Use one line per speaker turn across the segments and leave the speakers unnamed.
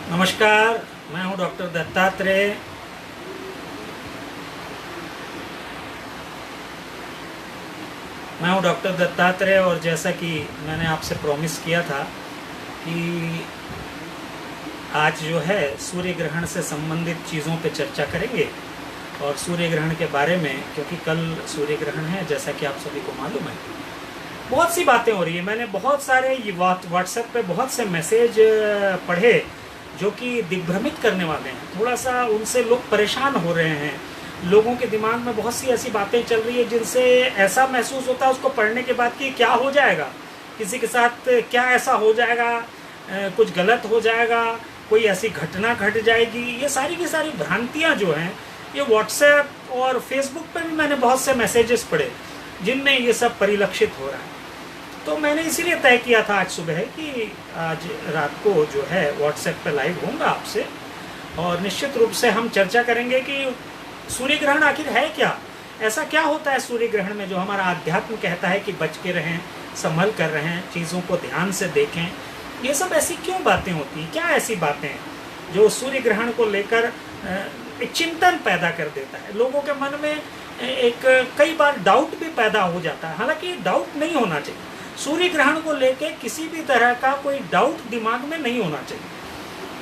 नमस्कार, मैं हूं डॉक्टर दत्तात्रेय। और जैसा कि मैंने आपसे प्रॉमिस किया था कि आज जो है सूर्य ग्रहण से संबंधित चीज़ों पे चर्चा करेंगे और सूर्य ग्रहण के बारे में, क्योंकि कल सूर्य ग्रहण है जैसा कि आप सभी को मालूम है। बहुत सी बातें हो रही है। मैंने बहुत सारे व्हाट्सएप पे बहुत से मैसेज पढ़े जो कि दिग्भ्रमित करने वाले हैं। थोड़ा सा उनसे लोग परेशान हो रहे हैं। लोगों के दिमाग में बहुत सी ऐसी बातें चल रही है जिनसे ऐसा महसूस होता है उसको पढ़ने के बाद कि क्या हो जाएगा, किसी के साथ क्या ऐसा हो जाएगा, कुछ गलत हो जाएगा, कोई ऐसी घटना घट जाएगी। ये सारी की सारी भ्रांतियां जो हैं, ये व्हाट्सएप और फेसबुक पर भी मैंने बहुत से मैसेजेस पढ़े जिनमें ये सब परिलक्षित हो रहा है। तो मैंने इसीलिए तय किया था आज सुबह कि आज रात को जो है व्हाट्सएप पे लाइव होऊंगा आपसे, और निश्चित रूप से हम चर्चा करेंगे कि सूर्य ग्रहण आखिर है क्या, ऐसा क्या होता है सूर्य ग्रहण में जो हमारा अध्यात्म कहता है कि बच के रहें, संभल कर रहें, चीज़ों को ध्यान से देखें। ये सब ऐसी क्यों बातें होती हैं, क्या ऐसी बातें हैं जो सूर्य ग्रहण को लेकर एक चिंतन पैदा कर देता है। लोगों के मन में एक कई बार डाउट भी पैदा हो जाता है। हालांकि डाउट नहीं होना चाहिए, सूर्य ग्रहण को लेकर किसी भी तरह का कोई डाउट दिमाग में नहीं होना चाहिए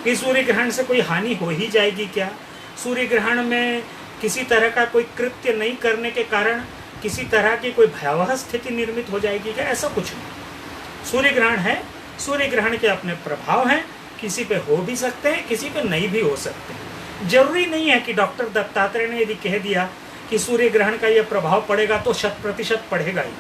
कि सूर्य ग्रहण से कोई हानि हो ही जाएगी क्या, सूर्य ग्रहण में किसी तरह का कोई कृत्य नहीं करने के कारण किसी तरह की कोई भयावह स्थिति निर्मित हो जाएगी क्या, ऐसा कुछ नहीं। सूर्य ग्रहण है, सूर्य ग्रहण के अपने प्रभाव हैं, किसी पे हो भी सकते हैं, किसी पे नहीं भी हो सकते हैं। जरूरी नहीं है कि डॉक्टर दत्तात्रेय ने यदि कह दिया कि सूर्य ग्रहण का यह प्रभाव पड़ेगा तो 100% पड़ेगा ही।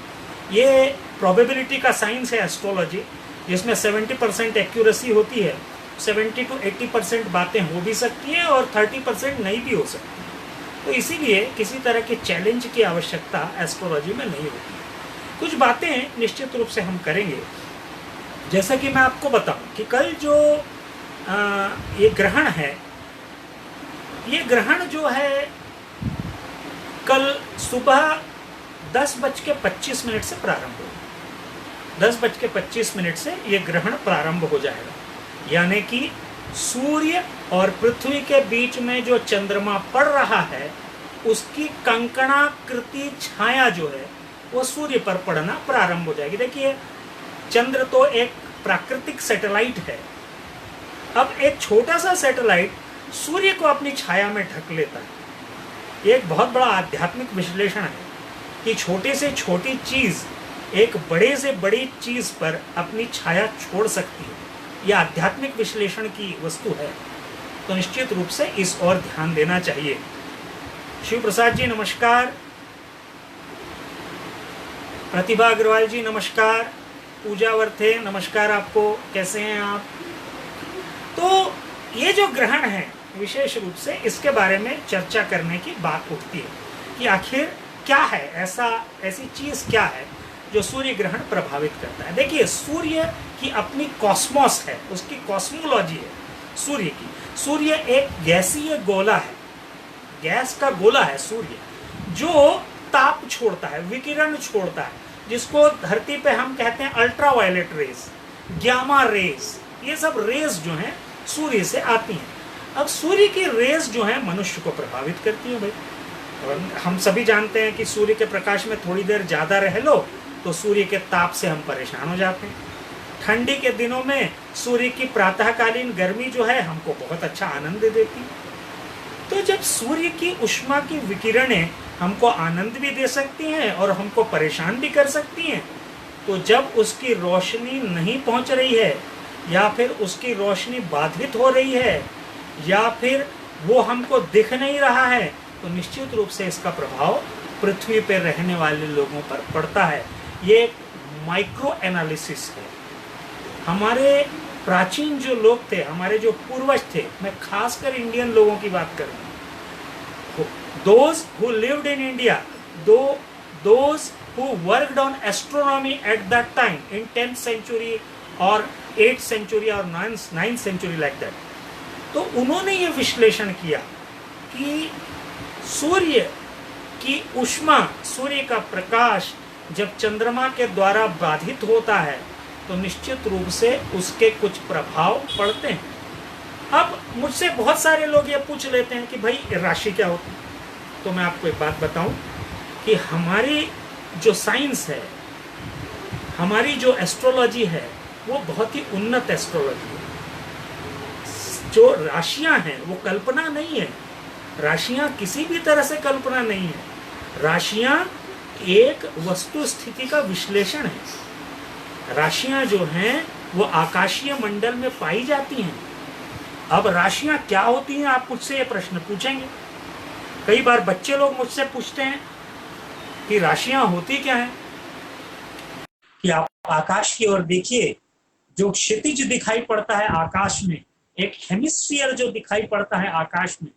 ये प्रोबेबिलिटी का साइंस है एस्ट्रोलॉजी, जिसमें 70% एक्यूरेसी होती है। 70 to 80% बातें हो भी सकती हैं और 30% नहीं भी हो सकती। तो इसीलिए किसी तरह के चैलेंज की आवश्यकता एस्ट्रोलॉजी में नहीं होती। कुछ बातें निश्चित रूप से हम करेंगे। जैसा कि मैं आपको बताऊं कि कल जो ये ग्रहण है, ये ग्रहण जो है कल सुबह 10:25 से प्रारंभ होगा। 10:25 से ये ग्रहण प्रारंभ हो जाएगा। यानी कि सूर्य और पृथ्वी के बीच में जो चंद्रमा पड़ रहा है उसकी कंकणाकृति छाया जो है वो सूर्य पर पड़ना प्रारंभ हो जाएगी। देखिए, चंद्र तो एक प्राकृतिक सैटेलाइट है। अब एक छोटा सा सैटेलाइट सूर्य को अपनी छाया में ढक लेता है। ये एक बहुत बड़ा आध्यात्मिक विश्लेषण है कि छोटे से छोटी चीज एक बड़े से बड़ी चीज पर अपनी छाया छोड़ सकती है। यह आध्यात्मिक विश्लेषण की वस्तु है, तो निश्चित रूप से इस ओर ध्यान देना चाहिए। शिव प्रसाद जी नमस्कार, प्रतिभा अग्रवाल जी नमस्कार, पूजा वर्थे नमस्कार आपको, कैसे हैं आप। तो ये जो ग्रहण है विशेष रूप से इसके बारे में चर्चा करने की बात उठती है कि आखिर क्या है, ऐसी चीज क्या है जो सूर्य ग्रहण प्रभावित करता है। देखिए, सूर्य की अपनी कॉस्मोस है, उसकी कॉस्मोलॉजी है सूर्य की। सूर्य एक गैसीय गोला है, गैस का गोला है सूर्य, जो ताप छोड़ता है, विकिरण छोड़ता है, जिसको धरती पे हम कहते हैं अल्ट्रावायलेट रेस, ग्यामा रेस। ये सब रेस जो हैं सूर्य से आती हैं। अब सूर्य की रेस जो है मनुष्य को प्रभावित करती है भाई। और हम सभी जानते हैं कि सूर्य के प्रकाश में थोड़ी देर ज्यादा रह लो तो सूर्य के ताप से हम परेशान हो जाते हैं। ठंडी के दिनों में सूर्य की प्रातःकालीन गर्मी जो है हमको बहुत अच्छा आनंद देती है। तो जब सूर्य की उष्मा की विकिरणें हमको आनंद भी दे सकती हैं और हमको परेशान भी कर सकती हैं, तो जब उसकी रोशनी नहीं पहुंच रही है या फिर उसकी रोशनी बाधित हो रही है या फिर वो हमको दिख नहीं रहा है, तो निश्चित रूप से इसका प्रभाव पृथ्वी पर रहने वाले लोगों पर पड़ता है। ये एक माइक्रो एनालिसिस है। हमारे प्राचीन जो लोग थे, हमारे जो पूर्वज थे, मैं खासकर इंडियन लोगों की बात कर रहा हूँ, those who lived in India, those who worked on astronomy at that time in 10th century और 8th century और 9th century लाइक दैट। तो उन्होंने ये विश्लेषण किया कि सूर्य की उष्मा, सूर्य का प्रकाश जब चंद्रमा के द्वारा बाधित होता है तो निश्चित रूप से उसके कुछ प्रभाव पड़ते हैं। अब मुझसे बहुत सारे लोग ये पूछ लेते हैं कि भाई राशि क्या होती है। तो मैं आपको एक बात बताऊं कि हमारी जो साइंस है, हमारी जो एस्ट्रोलॉजी है, वो बहुत ही उन्नत एस्ट्रोलॉजी है। जो राशियां हैं वो कल्पना नहीं है, राशियां किसी भी तरह से कल्पना नहीं है। राशियां एक वस्तु स्थिति का विश्लेषण है। राशियां जो हैं वो आकाशीय मंडल में पाई जाती हैं। अब राशियां क्या होती हैं, आप मुझसे ये प्रश्न पूछेंगे। कई बार बच्चे लोग मुझसे पूछते हैं कि राशियां होती क्या हैं। कि आप आकाश की ओर देखिए, जो क्षितिज दिखाई पड़ता है आकाश में, एक हेमिस्फीयर जो दिखाई पड़ता है आकाश में,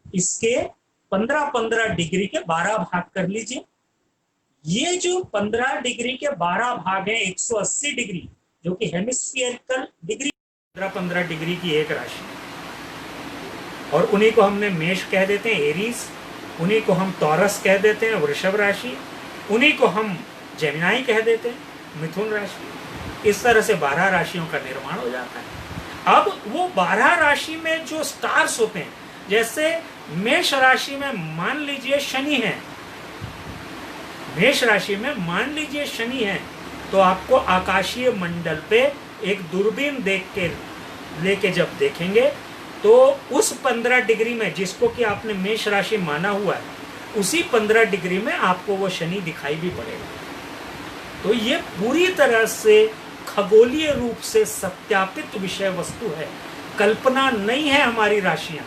इसके 15-15 डिग्री के 12 भाग कर लीजिए। ये जो 15 डिग्री के 12 भाग है 180 डिग्री, जो कि हेमिस्फीयरिकल डिग्री, 15-15 डिग्री की एक राशि, और उन्हीं को हमने मेष कह देते हैं, एरीज, उन्हीं को हम टॉरस कह देते हैं, वृषभ राशि, उन्हीं को हम जेमिनाई कह देते हैं, मिथुन राशि। इस तरह से 12 राशियों का निर्माण हो जाता है। अब वो 12 राशि में जो स्टार्स होते हैं, जैसे मेष राशि में मान लीजिए शनि है, मेष राशि में मान लीजिए शनि है, तो आपको आकाशीय मंडल पे एक दूरबीन देख के लेके जब देखेंगे तो उस 15 डिग्री में, जिसको कि आपने मेष राशि माना हुआ है, उसी 15 डिग्री में आपको वो शनि दिखाई भी पड़ेगा। तो ये पूरी तरह से खगोलीय रूप से सत्यापित विषय वस्तु है, कल्पना नहीं है हमारी राशियां।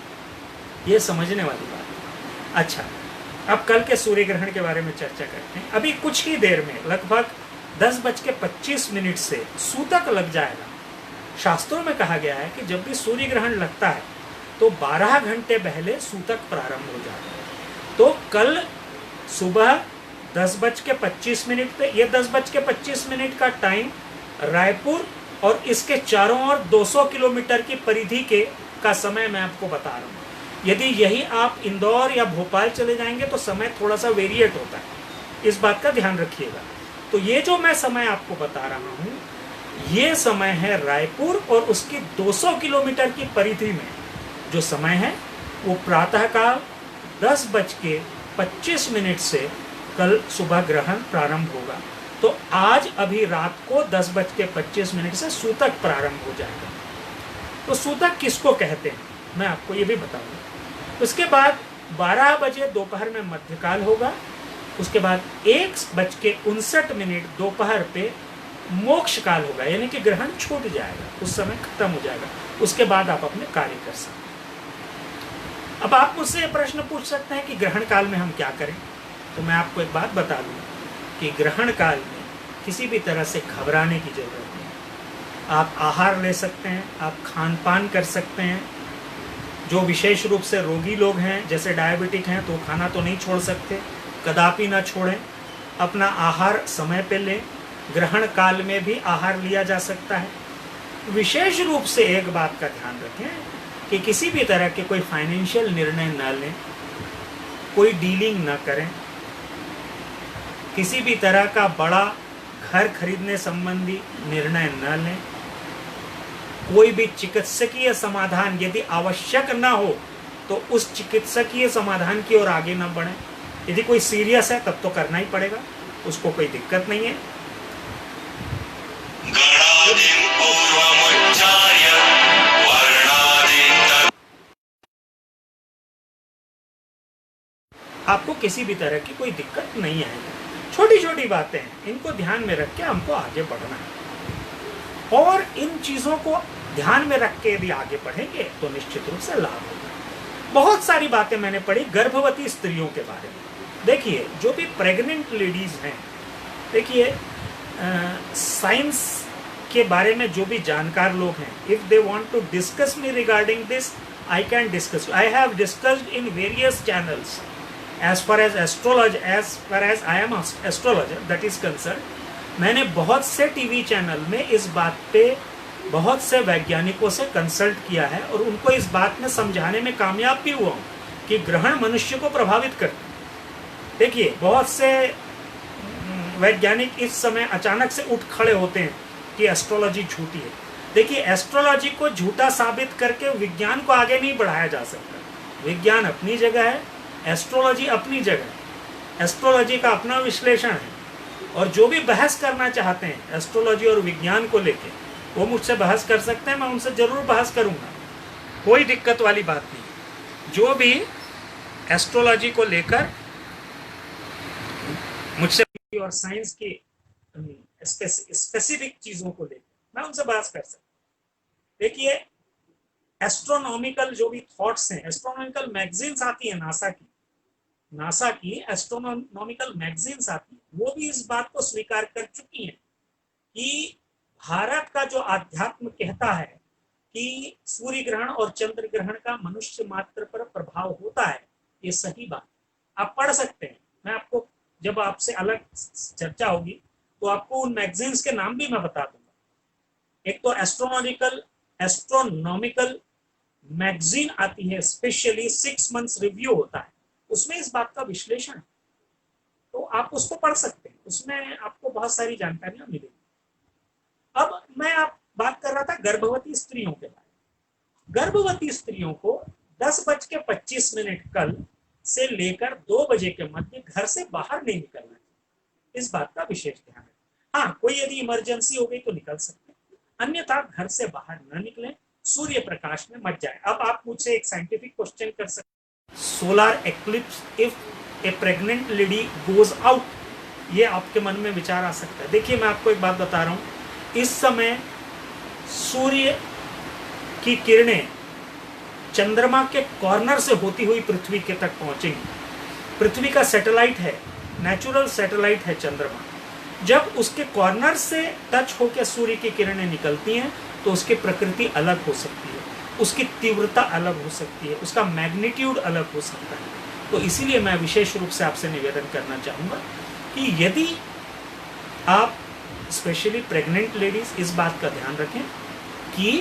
ये समझने वाली बात है। अच्छा, अब कल के सूर्य ग्रहण के बारे में चर्चा करते हैं। अभी कुछ ही देर में, लगभग 10:25 से सूतक लग जाएगा। शास्त्रों में कहा गया है कि जब भी सूर्य ग्रहण लगता है तो 12 घंटे पहले सूतक प्रारंभ हो जाता है। तो कल सुबह 10:25 पे, ये 10:25 का टाइम रायपुर और इसके चारों ओर 200 किलोमीटर की परिधि के का समय मैं आपको बता रहा हूँ। यदि यही आप इंदौर या भोपाल चले जाएंगे तो समय थोड़ा सा वेरिएट होता है, इस बात का ध्यान रखिएगा। तो ये जो मैं समय आपको बता रहा हूँ, ये समय है रायपुर और उसकी 200 किलोमीटर की परिधि में जो समय है वो प्रातःकाल 10:25 से कल सुबह ग्रहण प्रारंभ होगा। तो आज अभी रात को 10:25 से सूतक प्रारंभ हो जाएगा। तो सूतक किसको कहते हैं मैं आपको ये भी बताऊंगा। उसके बाद 12 बजे दोपहर में मध्यकाल होगा। उसके बाद 1:59 दोपहर पे मोक्ष काल होगा, यानी कि ग्रहण छूट जाएगा, उस समय खत्म हो जाएगा। उसके बाद आप अपने कार्य कर सकते हैं। अब आप मुझसे प्रश्न पूछ सकते हैं कि ग्रहण काल में हम क्या करें। तो मैं आपको एक बात बता दूं कि ग्रहण काल में किसी भी तरह से घबराने की जरूरत नहीं। आप आहार ले सकते हैं, आप खान पान कर सकते हैं। जो विशेष रूप से रोगी लोग हैं, जैसे डायबिटिक हैं, तो खाना तो नहीं छोड़ सकते, कदापि ना छोड़ें। अपना आहार समय पे लें। ग्रहण काल में भी आहार लिया जा सकता है। विशेष रूप से एक बात का ध्यान रखें कि किसी भी तरह के कोई फाइनेंशियल निर्णय न लें, कोई डीलिंग न करें, किसी भी तरह का बड़ा घर खरीदने संबंधी निर्णय न लें, कोई भी चिकित्सकीय समाधान यदि आवश्यक न हो तो उस चिकित्सकीय समाधान की ओर आगे न बढ़ें। यदि कोई सीरियस है तब तो करना ही पड़ेगा, उसको कोई दिक्कत नहीं है। आपको किसी भी तरह की कोई दिक्कत नहीं आएगी। छोटी छोटी बातें हैं, इनको ध्यान में रख के हमको आगे बढ़ना है, और इन चीजों को ध्यान में रख के यदि आगे बढ़ेंगे तो निश्चित रूप से लाभ होगा। बहुत सारी बातें मैंने पढ़ी गर्भवती स्त्रियों के बारे में। देखिए, जो भी प्रेग्नेंट लेडीज हैं, देखिए साइंस के बारे में जो भी जानकार लोग हैं, if they want to discuss me regarding this, I can discuss. I have discussed in various channels as far as astrology, as far as I am astrologer that is concerned। मैंने बहुत से टीवी चैनल में इस बात पे बहुत से वैज्ञानिकों से कंसल्ट किया है और उनको इस बात में समझाने में कामयाब भी हुआ हूँ कि ग्रहण मनुष्य को प्रभावित करते हैं। देखिए, बहुत से वैज्ञानिक इस समय अचानक से उठ खड़े होते हैं कि एस्ट्रोलॉजी झूठी है। देखिए, एस्ट्रोलॉजी को झूठा साबित करके विज्ञान को आगे नहीं बढ़ाया जा सकता। विज्ञान अपनी जगह है, एस्ट्रोलॉजी अपनी जगह है, एस्ट्रोलॉजी का अपना विश्लेषण है। और जो भी बहस करना चाहते हैं एस्ट्रोलॉजी और विज्ञान को लेके, वो मुझसे बहस कर सकते हैं, मैं उनसे जरूर बहस करूंगा, कोई दिक्कत वाली बात नहीं। जो भी एस्ट्रोलॉजी को लेकर मुझसे और साइंस की स्पेसिफिक चीजों को लेकर मैं उनसे बहस कर सकता हूं। देखिए, एस्ट्रोनॉमिकल जो भी थॉट्स हैं, एस्ट्रोनॉमिकल मैगजीन्स आती है नासा की एस्ट्रोनॉमिकल मैगजीन्स आती है, वो भी इस बात को स्वीकार कर चुकी हैं कि भारत का जो अध्यात्म कहता है कि सूर्य ग्रहण और चंद्र ग्रहण का मनुष्य मात्र पर प्रभाव होता है, ये सही बात। आप पढ़ सकते हैं, मैं आपको जब आपसे अलग चर्चा होगी तो आपको उन मैगजीन्स के नाम भी मैं बता दूंगा। एक तो एस्ट्रोनॉमिकल मैगजीन आती है, स्पेशली 6 मंथ्स रिव्यू होता है, उसमें इस बात का विश्लेषण है, तो आप उसको पढ़ सकते हैं, उसमें आपको बहुत सारी जानकारियां मिलेगी। अब मैं आप बात कर रहा था गर्भवती स्त्रियों के बारे में। गर्भवती स्त्रियों को 10:25 कल से लेकर 2 बजे के मध्य घर से बाहर नहीं निकलना चाहिए, इस बात का विशेष ध्यान है। हाँ, कोई यदि इमरजेंसी हो गई तो निकल सकते हैं, अन्यथा घर से बाहर न निकलें, सूर्य प्रकाश में मत जाए। अब आप मुझसे एक साइंटिफिक क्वेश्चन कर सकते हैं, solar eclipse if A pregnant lady goes out, ये आपके मन में विचार आ सकता है। देखिए, मैं आपको एक बात बता रहा हूं, इस समय सूर्य की किरणें चंद्रमा के कॉर्नर से होती हुई पृथ्वी के तक पहुंचेंगी। पृथ्वी का सैटेलाइट है, नेचुरल सैटेलाइट है चंद्रमा। जब उसके कॉर्नर से टच होकर सूर्य की किरणें निकलती हैं तो उसकी प्रकृति अलग हो सकती है, उसकी तीव्रता अलग हो सकती है, उसका मैग्नीट्यूड अलग हो सकता है। तो इसीलिए मैं विशेष रूप से आपसे निवेदन करना चाहूँगा कि यदि आप स्पेशली प्रेग्नेंट लेडीज इस बात का ध्यान रखें कि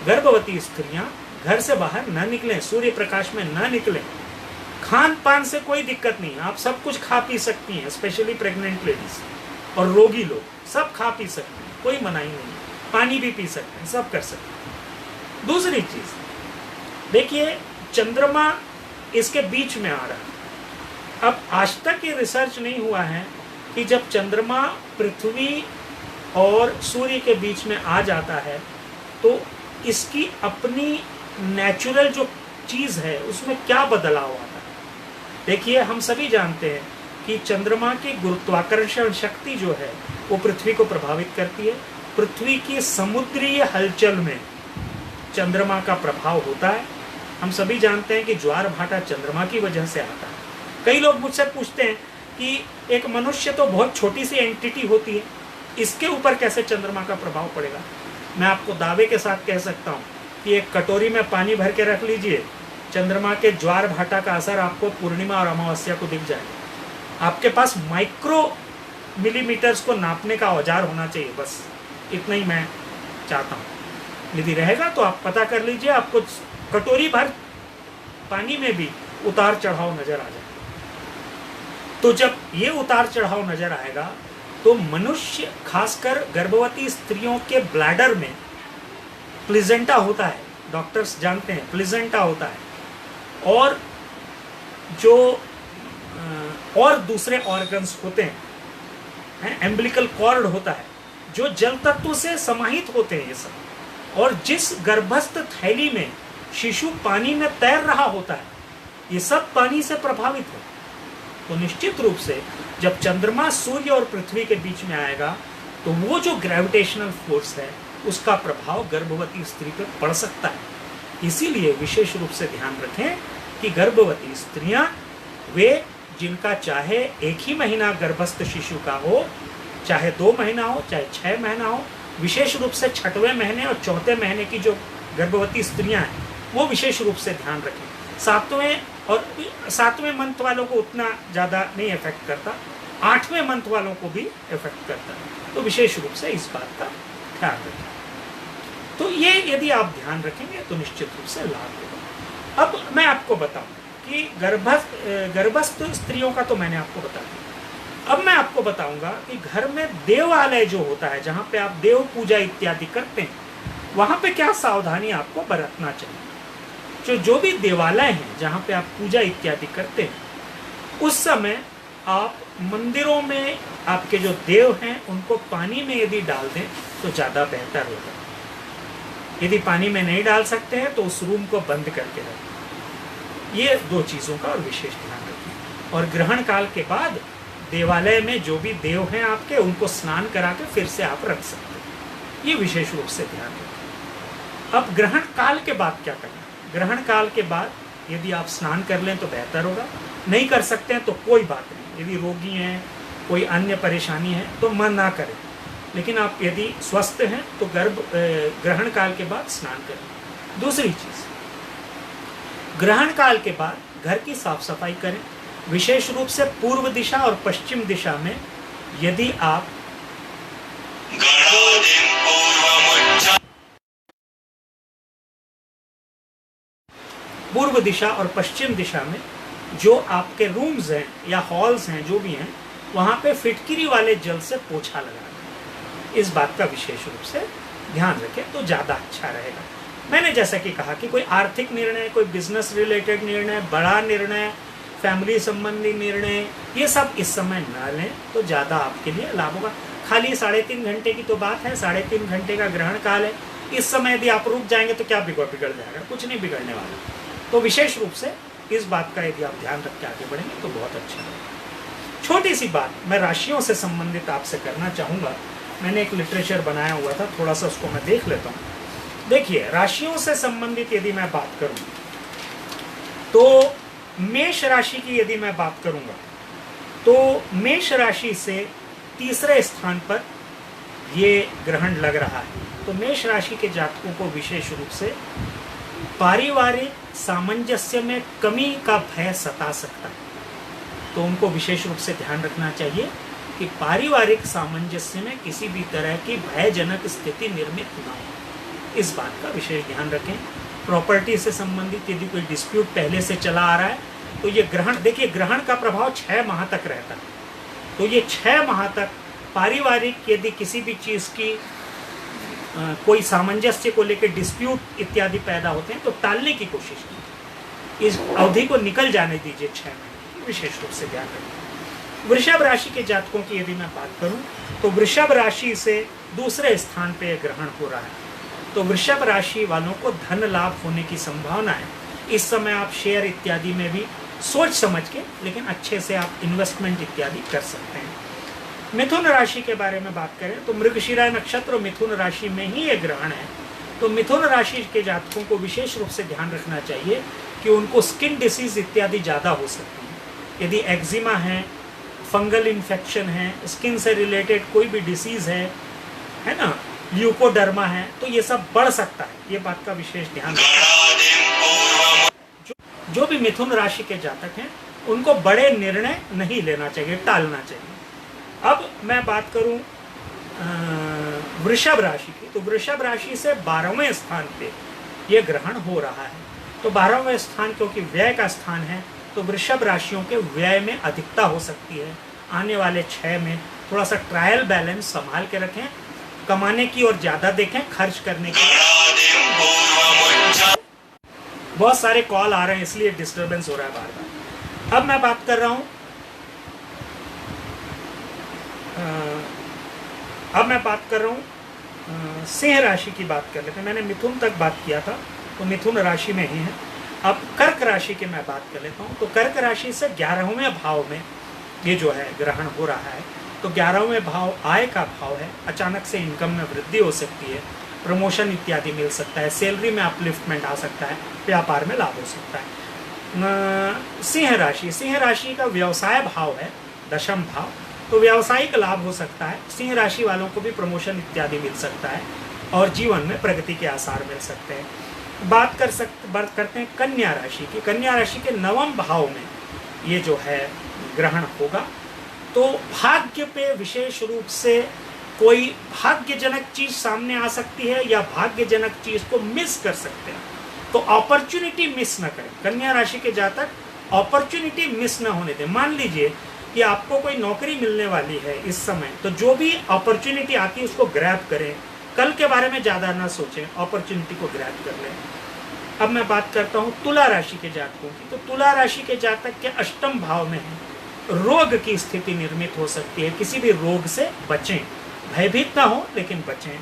गर्भवती स्त्रियां घर से बाहर न निकलें, सूर्य प्रकाश में न निकलें। खान पान से कोई दिक्कत नहीं, आप सब कुछ खा पी सकती हैं, स्पेशली प्रेग्नेंट लेडीज और रोगी लोग सब खा पी सकते हैं, कोई मनाही नहीं, पानी भी पी सकते हैं, सब कर सकते हैं। दूसरी चीज देखिए, चंद्रमा इसके बीच में आ रहा है। अब आज तक ये रिसर्च नहीं हुआ है कि जब चंद्रमा पृथ्वी और सूर्य के बीच में आ जाता है तो इसकी अपनी नेचुरल जो चीज है उसमें क्या बदलाव आता है। देखिए, हम सभी जानते हैं कि चंद्रमा की गुरुत्वाकर्षण शक्ति जो है वो पृथ्वी को प्रभावित करती है। पृथ्वी की समुद्रीय हलचल में चंद्रमा का प्रभाव होता है। हम सभी जानते हैं कि ज्वार भाटा चंद्रमा की वजह से आता है। कई लोग मुझसे पूछते हैं कि एक मनुष्य तो बहुत छोटी सी एंटिटी होती है, इसके ऊपर कैसे चंद्रमा का प्रभाव पड़ेगा। मैं आपको दावे के साथ कह सकता हूँ कि एक कटोरी में पानी भर के रख लीजिए, चंद्रमा के ज्वार भाटा का असर आपको पूर्णिमा और अमावस्या को दिख जाएगा। आपके पास माइक्रो मिलीमीटर्स को नापने का औजार होना चाहिए, बस इतना ही मैं चाहता हूँ। यदि रहेगा तो आप पता कर लीजिए, आपको कटोरी भर पानी में भी उतार चढ़ाव नजर आ जाएगा। तो जब ये उतार चढ़ाव नजर आएगा तो मनुष्य, खासकर गर्भवती स्त्रियों के ब्लैडर में प्लेजेंटा होता है, डॉक्टर्स जानते हैं प्लेजेंटा होता है, और जो और दूसरे ऑर्गन्स होते हैं, एम्बिलिकल कॉर्ड होता है, जो जल तत्व से समाहित होते हैं ये सब। और जिस गर्भस्थ थैली में शिशु पानी में तैर रहा होता है, ये सब पानी से प्रभावित है। तो निश्चित रूप से जब चंद्रमा सूर्य और पृथ्वी के बीच में आएगा तो वो जो ग्रेविटेशनल फोर्स है उसका प्रभाव गर्भवती स्त्री पर पड़ सकता है। इसीलिए विशेष रूप से ध्यान रखें कि गर्भवती स्त्रियां, वे जिनका चाहे एक ही महीना गर्भस्थ शिशु का हो, चाहे 2 महीना हो, चाहे 6 महीना हो, विशेष रूप से 6वें महीने और 4थे महीने की जो गर्भवती स्त्रियां हैं वो विशेष रूप से ध्यान रखें। 7वें मंथ वालों को उतना ज़्यादा नहीं इफेक्ट करता, 8वें मंथ वालों को भी इफेक्ट करता है, तो विशेष रूप से इस बात का ख्याल रखें। तो ये यदि आप ध्यान रखेंगे तो निश्चित रूप से लाभ होगा। अब मैं आपको बताऊं कि गर्भस्थ स्त्रियों का तो मैंने आपको बता दिया। अब मैं आपको बताऊंगा कि घर में देवालय जो होता है, जहाँ पे आप देव पूजा इत्यादि करते हैं, वहां पे क्या सावधानी आपको बरतना चाहिए। जो भी देवालय हैं जहां पे आप पूजा इत्यादि करते हैं, उस समय आप मंदिरों में आपके जो देव हैं उनको पानी में यदि डाल दें तो ज़्यादा बेहतर होगा। यदि पानी में नहीं डाल सकते हैं तो उस रूम को बंद करके रखें। ये दो चीज़ों का और विशेष ध्यान रखें। और ग्रहण काल के बाद देवालय में जो भी देव हैं आपके, उनको स्नान करा के फिर से आप रख सकते हैं। ये विशेष रूप से ध्यान रखें। अब ग्रहण काल के बाद क्या करना? ग्रहण काल के बाद यदि आप स्नान कर लें तो बेहतर होगा। नहीं कर सकते हैं तो कोई बात नहीं। यदि रोगी हैं, कोई अन्य परेशानी है तो मन ना करें। लेकिन आप यदि स्वस्थ हैं तो ग्रहण काल के बाद स्नान करें। दूसरी चीज, ग्रहण काल के बाद घर की साफ सफाई करें। विशेष रूप से पूर्व दिशा और पश्चिम दिशा में यदि आप पूर्व दिशा और पश्चिम दिशा में जो आपके रूम्स हैं या हॉल्स हैं, जो भी हैं, वहां पे फिटकिरी वाले जल से पोछा लगाना। इस बात का विशेष रूप से ध्यान रखें तो ज़्यादा अच्छा रहेगा। मैंने जैसा कि कहा कि कोई आर्थिक निर्णय, कोई बिजनेस रिलेटेड निर्णय, बड़ा निर्णय, फैमिली संबंधी निर्णय, ये सब इस समय न लें तो ज़्यादा आपके लिए लाभ होगा। खाली 3.5 घंटे की तो बात है, 3.5 घंटे का ग्रहण काल है। इस समय यदि आप रुक जाएंगे तो क्या बिगड़ जाएगा? कुछ नहीं बिगड़ने वाला। तो विशेष रूप से इस बात का यदि आप ध्यान रख के आगे बढ़ेंगे तो बहुत अच्छा रहेगा। छोटी सी बात मैं राशियों से संबंधित आपसे करना चाहूँगा। मैंने एक लिटरेचर बनाया हुआ था, थोड़ा सा उसको मैं देख लेता हूँ। देखिए, राशियों से संबंधित यदि मैं बात करूँ तो मेष राशि की यदि मैं बात करूँगा तो मेष राशि से तीसरे स्थान पर ये ग्रहण लग रहा है। तो मेष राशि के जातकों को विशेष रूप से पारिवारिक सामंजस्य में कमी का भय सता सकता है। तो उनको विशेष रूप से ध्यान रखना चाहिए कि पारिवारिक सामंजस्य में किसी भी तरह की भयजनक स्थिति निर्मित न हो। इस बात का विशेष ध्यान रखें। प्रॉपर्टी से संबंधित यदि कोई डिस्प्यूट पहले से चला आ रहा है तो ये ग्रहण, देखिए ग्रहण का प्रभाव 6 माह तक रहता है। तो ये 6 माह तक पारिवारिक यदि किसी भी चीज़ की कोई सामंजस्य को लेकर डिस्प्यूट इत्यादि पैदा होते हैं तो टालने की कोशिश कीजिए। इस अवधि को निकल जाने दीजिए 6 महीने, विशेष रूप से ध्यान रखें। वृषभ राशि के जातकों की यदि मैं बात करूं तो वृषभ राशि से दूसरे स्थान पे ग्रहण हो रहा है। तो वृषभ राशि वालों को धन लाभ होने की संभावना है। इस समय आप शेयर इत्यादि में भी सोच समझ के, लेकिन अच्छे से आप इन्वेस्टमेंट इत्यादि कर सकते हैं। मिथुन राशि के बारे में बात करें तो मृगशिरा नक्षत्र मिथुन राशि में ही ये ग्रहण है। तो मिथुन राशि के जातकों को विशेष रूप से ध्यान रखना चाहिए कि उनको स्किन डिसीज इत्यादि ज़्यादा हो सकती है। यदि एक्जिमा है, फंगल इन्फेक्शन है, स्किन से रिलेटेड कोई भी डिसीज है ना, ल्यूकोडर्मा है, तो ये सब बढ़ सकता है। ये बात का विशेष ध्यान रखें। जो भी मिथुन राशि के जातक हैं उनको बड़े निर्णय नहीं लेना चाहिए, टालना चाहिए। अब मैं बात करूं वृषभ राशि की, तो वृषभ राशि से 12वें स्थान पे ये ग्रहण हो रहा है। तो 12वें स्थान क्योंकि व्यय का स्थान है तो वृषभ राशियों के व्यय में अधिकता हो सकती है। आने वाले 6 में थोड़ा सा ट्रायल बैलेंस संभाल के रखें, कमाने की और ज़्यादा देखें, खर्च करने की। बहुत सारे कॉल आ रहे हैं इसलिए डिस्टर्बेंस हो रहा है बार बार। अब मैं बात कर रहा हूँ सिंह राशि की बात कर लेते हैं। मैंने मिथुन तक बात किया था तो मिथुन राशि में ही है। अब कर्क राशि की मैं बात कर लेता हूँ। तो कर्क राशि से 11वें भाव में ये जो है ग्रहण हो रहा है। तो 11वें भाव आय का भाव है। अचानक से इनकम में वृद्धि हो सकती है, प्रमोशन इत्यादि मिल सकता है, सैलरी में अपलिफ्टमेंट आ सकता है, व्यापार में लाभ हो सकता है। सिंह राशि का व्यवसाय भाव है 10म भाव। तो व्यावसायिक लाभ हो सकता है। सिंह राशि वालों को भी प्रमोशन इत्यादि मिल सकता है और जीवन में प्रगति के आसार मिल सकते हैं। बात करते हैं कन्या राशि की। कन्या राशि के 9वें भाव में ये जो है ग्रहण होगा। तो भाग्य पे विशेष रूप से कोई भाग्यजनक चीज सामने आ सकती है या भाग्यजनक चीज को मिस कर सकते हैं। तो अपॉर्चुनिटी मिस न करें। कन्या राशि के जातक अपॉर्चुनिटी मिस न होने दें। मान लीजिए कि आपको कोई नौकरी मिलने वाली है इस समय, तो जो भी अपॉर्चुनिटी आती है उसको ग्रैब करें, कल के बारे में ज़्यादा ना सोचें, अपॉर्चुनिटी को ग्रैब कर लें। अब मैं बात करता हूँ तुला राशि के जातकों की। तो तुला राशि के जातक के अष्टम भाव में है, रोग की स्थिति निर्मित हो सकती है, किसी भी रोग से बचें, भयभीत ना हो लेकिन बचें।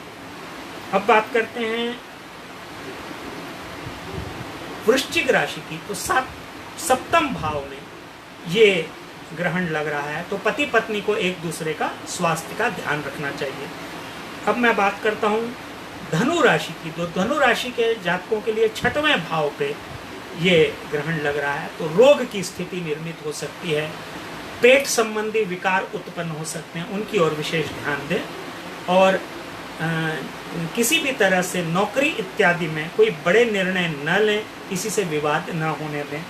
अब बात करते हैं वृश्चिक राशि की। तो सप्तम भाव में ये ग्रहण लग रहा है, तो पति पत्नी को एक दूसरे का स्वास्थ्य का ध्यान रखना चाहिए। अब मैं बात करता हूँ धनु राशि की। तो धनु राशि के जातकों के लिए छठवें भाव पे ये ग्रहण लग रहा है, तो रोग की स्थिति निर्मित हो सकती है, पेट संबंधी विकार उत्पन्न हो सकते हैं, उनकी ओर विशेष ध्यान दें। और किसी भी तरह से नौकरी इत्यादि में कोई बड़े निर्णय न लें, किसी से विवाद न होने दें।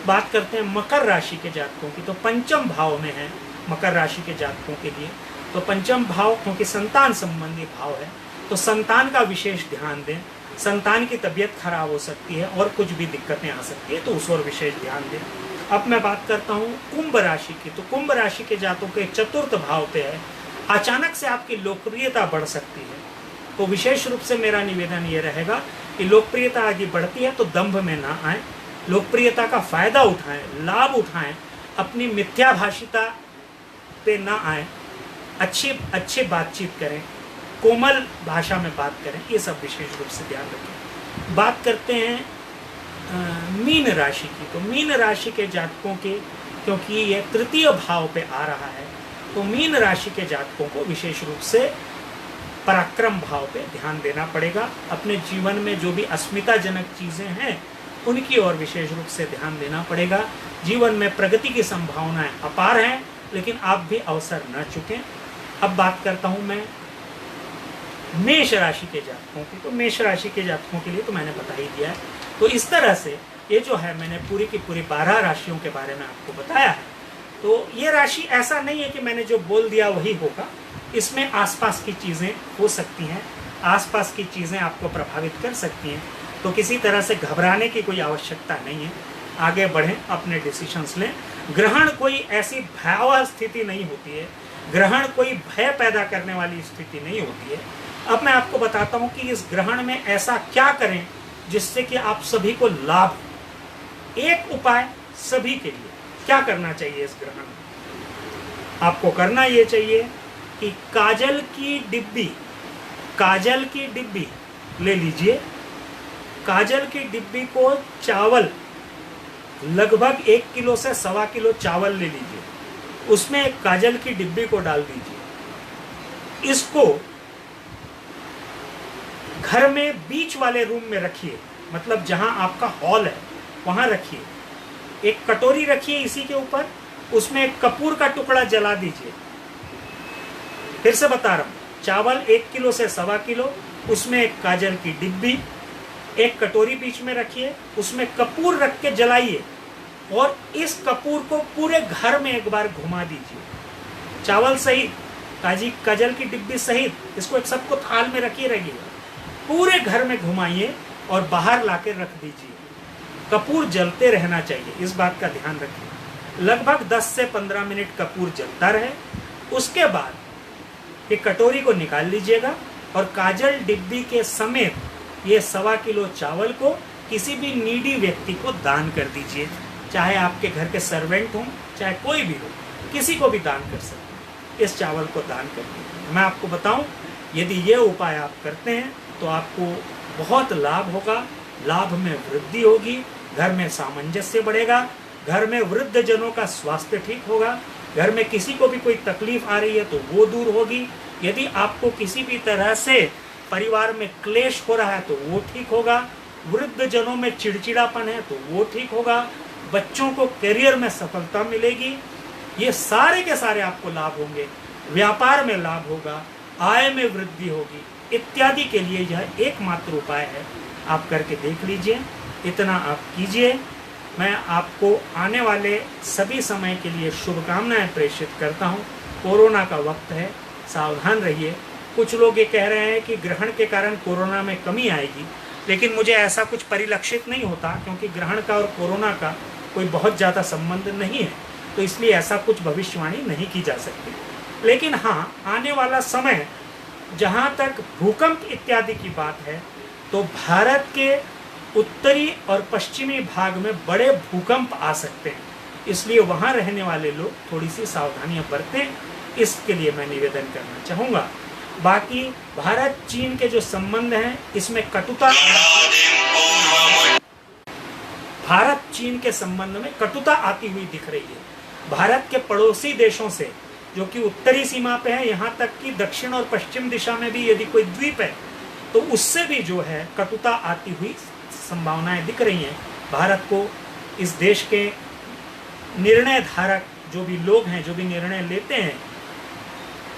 बात करते हैं मकर राशि के जातकों की। तो पंचम भाव में है मकर राशि के जातकों के लिए। तो पंचम भाव क्योंकि संतान संबंधी भाव है, तो संतान का विशेष ध्यान दें। संतान की तबीयत खराब हो सकती है और कुछ भी दिक्कतें आ सकती है, तो उस ओर विशेष ध्यान दें। अब मैं बात करता हूँ कुंभ राशि की। तो कुंभ राशि के जातकों के चतुर्थ भाव पे है, अचानक से आपकी लोकप्रियता बढ़ सकती है। तो विशेष रूप से मेरा निवेदन ये रहेगा कि लोकप्रियता आगे बढ़ती है तो दंभ में ना आए, लोकप्रियता का फायदा उठाएं, लाभ उठाएं, अपनी मिथ्याभाषिता पे ना आए, अच्छी बातचीत करें, कोमल भाषा में बात करें, ये सब विशेष रूप से ध्यान रखें। बात करते हैं मीन राशि की। तो मीन राशि के जातकों के, क्योंकि ये तृतीय भाव पे आ रहा है, तो मीन राशि के जातकों को विशेष रूप से पराक्रम भाव पे ध्यान देना पड़ेगा। अपने जीवन में जो भी अस्मिताजनक चीज़ें हैं उनकी ओर विशेष रूप से ध्यान देना पड़ेगा। जीवन में प्रगति की संभावनाएं अपार हैं, लेकिन आप भी अवसर न चुकें। अब बात करता हूं मैं मेष राशि के जातकों की। तो मेष राशि के जातकों के लिए तो मैंने बता ही दिया है। तो इस तरह से ये जो है, मैंने पूरी की पूरी 12 राशियों के बारे में आपको बताया है। तो ये राशि ऐसा नहीं है कि मैंने जो बोल दिया वही होगा, इसमें आसपास की चीज़ें हो सकती हैं, आसपास की चीज़ें आपको प्रभावित कर सकती हैं। तो किसी तरह से घबराने की कोई आवश्यकता नहीं है, आगे बढ़ें, अपने डिसीजंस लें। ग्रहण कोई ऐसी भयावह स्थिति नहीं होती है, ग्रहण कोई भय पैदा करने वाली स्थिति नहीं होती है। अब मैं आपको बताता हूँ कि इस ग्रहण में ऐसा क्या करें जिससे कि आप सभी को लाभ हो। एक उपाय सभी के लिए क्या करना चाहिए इस ग्रहण में, आपको करना ये चाहिए कि काजल की डिब्बी ले लीजिए। काजल की डिब्बी को चावल, लगभग 1 किलो से 1.25 किलो चावल ले लीजिए, उसमें एक काजल की डिब्बी को डाल दीजिए। इसको घर में बीच वाले रूम में रखिए, मतलब जहां आपका हॉल है वहां रखिए। एक कटोरी रखिए इसी के ऊपर, उसमें एक कपूर का टुकड़ा जला दीजिए। फिर से बता रहा हूं, चावल 1 किलो से 1.25 किलो, उसमें एक काजल की डिब्बी, एक कटोरी बीच में रखिए, उसमें कपूर रख के जलाइए और इस कपूर को पूरे घर में एक बार घुमा दीजिए। चावल सहित, काजल की डिब्बी सहित, इसको एक सबको थाल में रखिए, पूरे घर में घुमाइए और बाहर लाके रख दीजिए। कपूर जलते रहना चाहिए, इस बात का ध्यान रखिए। लगभग 10 से 15 मिनट कपूर जलता रहे। उसके बाद एक कटोरी को निकाल लीजिएगा और काजल डिब्बी के समेत ये 1.25 किलो चावल को किसी भी नीडी व्यक्ति को दान कर दीजिए। चाहे आपके घर के सर्वेंट हों, चाहे कोई भी हो, किसी को भी दान कर सकते हैं। इस चावल को दान कर दीजिए। मैं आपको बताऊं, यदि ये उपाय आप करते हैं तो आपको बहुत लाभ होगा, लाभ में वृद्धि होगी, घर में सामंजस्य बढ़ेगा, घर में वृद्ध जनों का स्वास्थ्य ठीक होगा, घर में किसी को भी कोई तकलीफ आ रही है तो वो दूर होगी। यदि आपको किसी भी तरह से परिवार में क्लेश हो रहा है तो वो ठीक होगा, वृद्ध जनों में चिड़चिड़ापन है तो वो ठीक होगा, बच्चों को करियर में सफलता मिलेगी। ये सारे के सारे आपको लाभ होंगे, व्यापार में लाभ होगा, आय में वृद्धि होगी इत्यादि के लिए यह एकमात्र उपाय है। आप करके देख लीजिए, इतना आप कीजिए। मैं आपको आने वाले सभी समय के लिए शुभकामनाएं प्रेषित करता हूं। कोरोना का वक्त है, सावधान रहिए। कुछ लोग ये कह रहे हैं कि ग्रहण के कारण कोरोना में कमी आएगी, लेकिन मुझे ऐसा कुछ परिलक्षित नहीं होता, क्योंकि ग्रहण का और कोरोना का कोई बहुत ज़्यादा संबंध नहीं है, तो इसलिए ऐसा कुछ भविष्यवाणी नहीं की जा सकती। लेकिन हाँ, आने वाला समय जहां तक भूकंप इत्यादि की बात है तो भारत के उत्तरी और पश्चिमी भाग में बड़े भूकंप आ सकते हैं, इसलिए वहां रहने वाले लोग थोड़ी सी सावधानियां बरतें, इसके लिए मैं निवेदन करना चाहूंगा। बाकी भारत चीन के जो संबंध हैं इसमें कटुता, भारत चीन के संबंध में कटुता आती हुई दिख रही है। भारत के पड़ोसी देशों से जो कि उत्तरी सीमा पे है, यहाँ तक कि दक्षिण और पश्चिम दिशा में भी यदि कोई द्वीप है तो उससे भी जो है कटुता आती हुई संभावनाएं दिख रही हैं। भारत को इस देश के निर्णय धारक जो भी लोग हैं, जो भी निर्णय लेते हैं,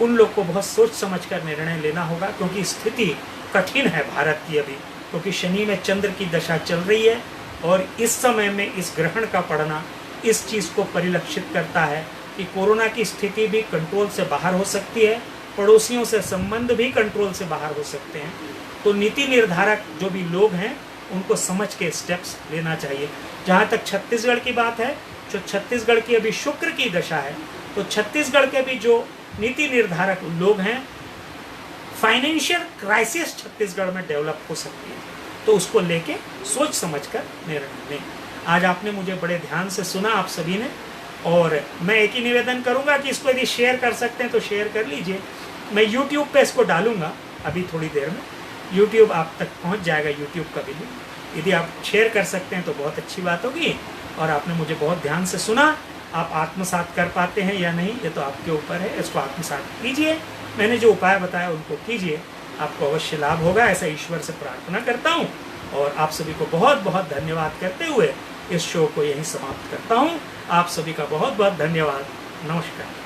उन लोग को बहुत सोच समझ कर निर्णय लेना होगा, क्योंकि स्थिति कठिन है भारत की अभी, क्योंकि शनि में चंद्र की दशा चल रही है और इस समय में इस ग्रहण का पड़ना इस चीज़ को परिलक्षित करता है कि कोरोना की स्थिति भी कंट्रोल से बाहर हो सकती है, पड़ोसियों से संबंध भी कंट्रोल से बाहर हो सकते हैं। तो नीति निर्धारक जो भी लोग हैं उनको समझ के स्टेप्स लेना चाहिए। जहाँ तक छत्तीसगढ़ की बात है, जो छत्तीसगढ़ की अभी शुक्र की दशा है, तो छत्तीसगढ़ के भी जो नीति निर्धारक लोग हैं, फाइनेंशियल क्राइसिस छत्तीसगढ़ में डेवलप हो सकती है, तो उसको लेके सोच समझकर निर्णय लें। आज आपने मुझे बड़े ध्यान से सुना आप सभी ने, और मैं एक ही निवेदन करूंगा कि इसको यदि शेयर कर सकते हैं तो शेयर कर लीजिए। मैं YouTube पे इसको डालूंगा अभी थोड़ी देर में, YouTube आप तक पहुंच जाएगा, YouTube का भी लिंक। यदि आप शेयर कर सकते हैं तो बहुत अच्छी बात होगी। और आपने मुझे बहुत ध्यान से सुना, आप आत्मसात कर पाते हैं या नहीं ये तो आपके ऊपर है, इसको आत्मसात कीजिए। मैंने जो उपाय बताया उनको कीजिए, आपको अवश्य लाभ होगा, ऐसा ईश्वर से प्रार्थना करता हूँ। और आप सभी को बहुत बहुत धन्यवाद करते हुए इस शो को यहीं समाप्त करता हूँ। आप सभी का बहुत बहुत धन्यवाद। नमस्कार।